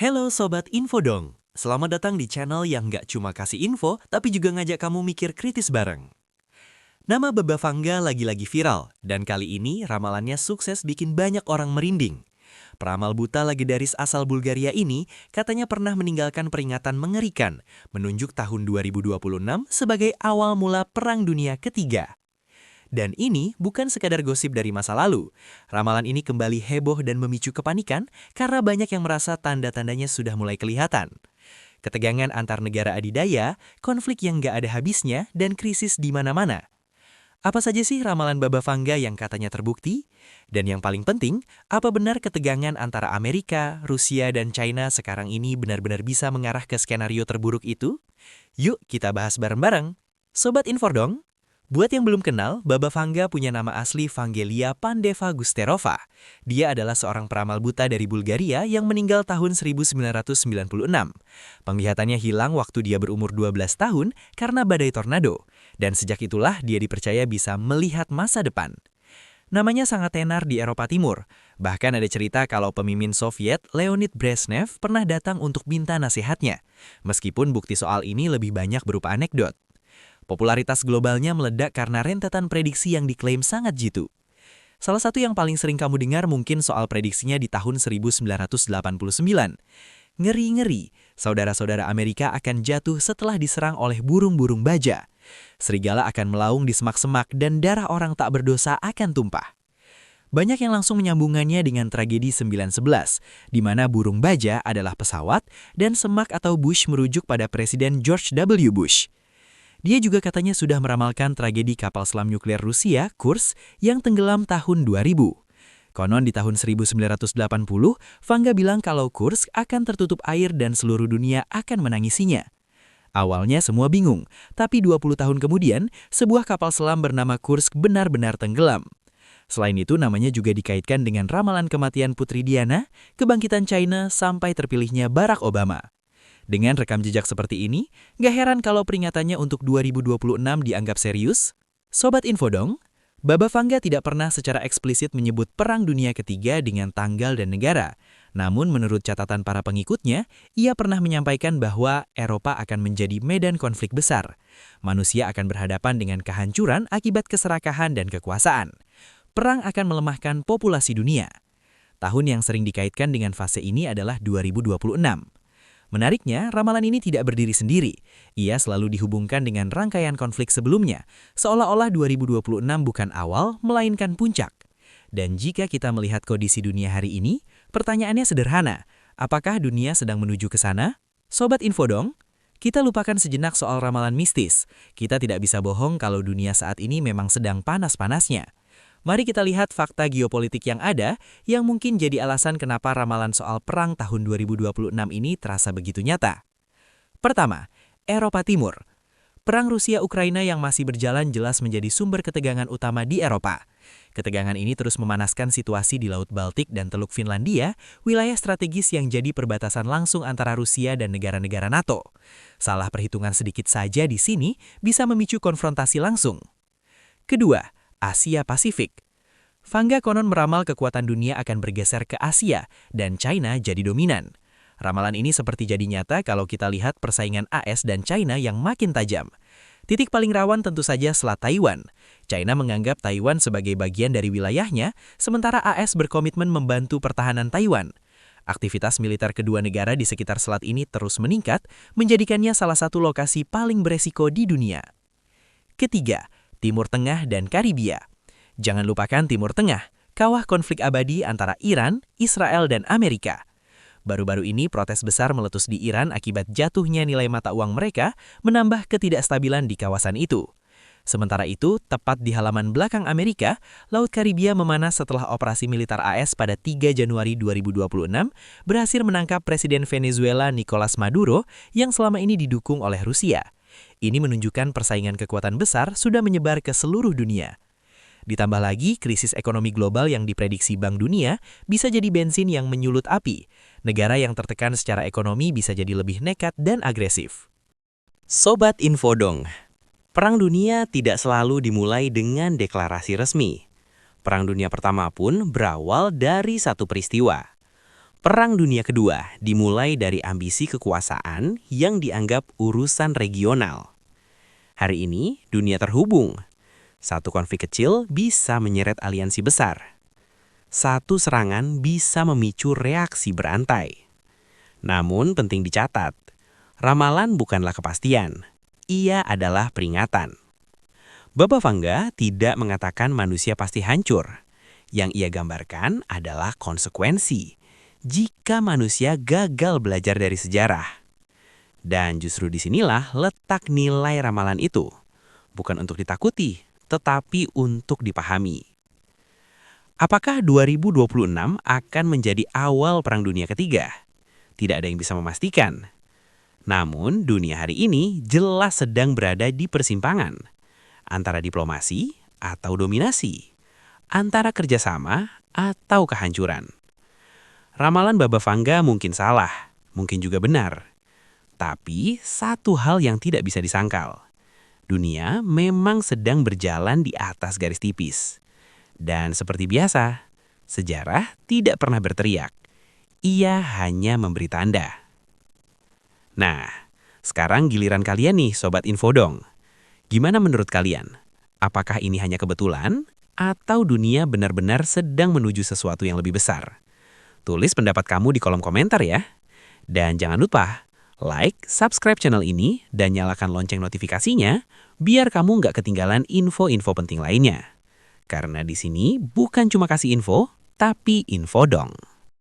Halo Sobat Info dong. Selamat datang di channel yang nggak cuma kasih info, tapi juga ngajak kamu mikir kritis bareng. Nama Baba Vanga lagi-lagi viral, dan kali ini ramalannya sukses bikin banyak orang merinding. Peramal buta legendaris asal Bulgaria ini katanya pernah meninggalkan peringatan mengerikan, menunjuk tahun 2026 sebagai awal mula Perang Dunia Ketiga. Dan ini bukan sekadar gosip dari masa lalu. Ramalan ini kembali heboh dan memicu kepanikan karena banyak yang merasa tanda-tandanya sudah mulai kelihatan. Ketegangan antar negara adidaya, konflik yang nggak ada habisnya, dan krisis di mana-mana. Apa saja sih ramalan Baba Vanga yang katanya terbukti? Dan yang paling penting, apa benar ketegangan antara Amerika, Rusia, dan China sekarang ini benar-benar bisa mengarah ke skenario terburuk itu? Yuk kita bahas bareng-bareng. Sobat Infor dong! Buat yang belum kenal, Baba Vanga punya nama asli Vangelia Pandeva Gusterova. Dia adalah seorang peramal buta dari Bulgaria yang meninggal tahun 1996. Penglihatannya hilang waktu dia berumur 12 tahun karena badai tornado. Dan sejak itulah dia dipercaya bisa melihat masa depan. Namanya sangat tenar di Eropa Timur. Bahkan ada cerita kalau pemimpin Soviet Leonid Brezhnev pernah datang untuk minta nasihatnya. Meskipun bukti soal ini lebih banyak berupa anekdot. Popularitas globalnya meledak karena rentetan prediksi yang diklaim sangat jitu. Salah satu yang paling sering kamu dengar mungkin soal prediksinya di tahun 1989. Ngeri-ngeri, saudara-saudara Amerika akan jatuh setelah diserang oleh burung-burung baja. Serigala akan melaung di semak-semak dan darah orang tak berdosa akan tumpah. Banyak yang langsung menyambungannya dengan tragedi 9/11, di mana burung baja adalah pesawat dan semak atau bush merujuk pada Presiden George W. Bush. Dia juga katanya sudah meramalkan tragedi kapal selam nuklir Rusia, Kursk, yang tenggelam tahun 2000. Konon di tahun 1980, Vanga bilang kalau Kursk akan tertutup air dan seluruh dunia akan menangisinya. Awalnya semua bingung, tapi 20 tahun kemudian, sebuah kapal selam bernama Kursk benar-benar tenggelam. Selain itu, namanya juga dikaitkan dengan ramalan kematian Putri Diana, kebangkitan China, sampai terpilihnya Barack Obama. Dengan rekam jejak seperti ini, gak heran kalau peringatannya untuk 2026 dianggap serius. Sobat Info dong, Baba Vanga tidak pernah secara eksplisit menyebut Perang Dunia Ketiga dengan tanggal dan negara. Namun menurut catatan para pengikutnya, ia pernah menyampaikan bahwa Eropa akan menjadi medan konflik besar. Manusia akan berhadapan dengan kehancuran akibat keserakahan dan kekuasaan. Perang akan melemahkan populasi dunia. Tahun yang sering dikaitkan dengan fase ini adalah 2026. Menariknya, ramalan ini tidak berdiri sendiri. Ia selalu dihubungkan dengan rangkaian konflik sebelumnya, seolah-olah 2026 bukan awal, melainkan puncak. Dan jika kita melihat kondisi dunia hari ini, pertanyaannya sederhana. Apakah dunia sedang menuju ke sana? Sobat Info dong, kita lupakan sejenak soal ramalan mistis. Kita tidak bisa bohong kalau dunia saat ini memang sedang panas-panasnya. Mari kita lihat fakta geopolitik yang ada, yang mungkin jadi alasan kenapa ramalan soal perang tahun 2026 ini terasa begitu nyata. Pertama, Eropa Timur. Perang Rusia-Ukraina yang masih berjalan jelas menjadi sumber ketegangan utama di Eropa. Ketegangan ini terus memanaskan situasi di Laut Baltik dan Teluk Finlandia, wilayah strategis yang jadi perbatasan langsung antara Rusia dan negara-negara NATO. Salah perhitungan sedikit saja di sini bisa memicu konfrontasi langsung. Kedua, Asia Pasifik. Vanga konon meramal kekuatan dunia akan bergeser ke Asia dan China jadi dominan. Ramalan ini seperti jadi nyata kalau kita lihat persaingan AS dan China yang makin tajam. Titik paling rawan tentu saja Selat Taiwan. China menganggap Taiwan sebagai bagian dari wilayahnya, sementara AS berkomitmen membantu pertahanan Taiwan. Aktivitas militer kedua negara di sekitar selat ini terus meningkat, menjadikannya salah satu lokasi paling beresiko di dunia. Ketiga, Timur Tengah dan Karibia. Jangan lupakan Timur Tengah, kawah konflik abadi antara Iran, Israel, dan Amerika. Baru-baru ini protes besar meletus di Iran akibat jatuhnya nilai mata uang mereka, menambah ketidakstabilan di kawasan itu. Sementara itu, tepat di halaman belakang Amerika, Laut Karibia memanas setelah operasi militer AS pada 3 Januari 2026 berhasil menangkap Presiden Venezuela Nicolas Maduro yang selama ini didukung oleh Rusia. Ini menunjukkan persaingan kekuatan besar sudah menyebar ke seluruh dunia. Ditambah lagi, krisis ekonomi global yang diprediksi Bank Dunia bisa jadi bensin yang menyulut api. Negara yang tertekan secara ekonomi bisa jadi lebih nekat dan agresif. Sobat Info dong, Perang Dunia tidak selalu dimulai dengan deklarasi resmi. Perang Dunia Pertama pun berawal dari satu peristiwa. Perang Dunia Kedua dimulai dari ambisi kekuasaan yang dianggap urusan regional. Hari ini, dunia terhubung. Satu konflik kecil bisa menyeret aliansi besar. Satu serangan bisa memicu reaksi berantai. Namun penting dicatat, ramalan bukanlah kepastian. Ia adalah peringatan. Baba Vanga tidak mengatakan manusia pasti hancur. Yang ia gambarkan adalah konsekuensi jika manusia gagal belajar dari sejarah. Dan justru disinilah letak nilai ramalan itu. Bukan untuk ditakuti, tetapi untuk dipahami. Apakah 2026 akan menjadi awal Perang Dunia Ketiga? Tidak ada yang bisa memastikan. Namun, dunia hari ini jelas sedang berada di persimpangan. Antara diplomasi atau dominasi. Antara kerjasama atau kehancuran. Ramalan Baba Vanga mungkin salah, mungkin juga benar. Tapi satu hal yang tidak bisa disangkal. Dunia memang sedang berjalan di atas garis tipis. Dan seperti biasa, sejarah tidak pernah berteriak. Ia hanya memberi tanda. Nah, sekarang giliran kalian nih Sobat Infodong. Gimana menurut kalian? Apakah ini hanya kebetulan? Atau dunia benar-benar sedang menuju sesuatu yang lebih besar? Tulis pendapat kamu di kolom komentar ya. Dan jangan lupa, like, subscribe channel ini, dan nyalakan lonceng notifikasinya, biar kamu nggak ketinggalan info-info penting lainnya. Karena di sini bukan cuma kasih info, tapi info dong.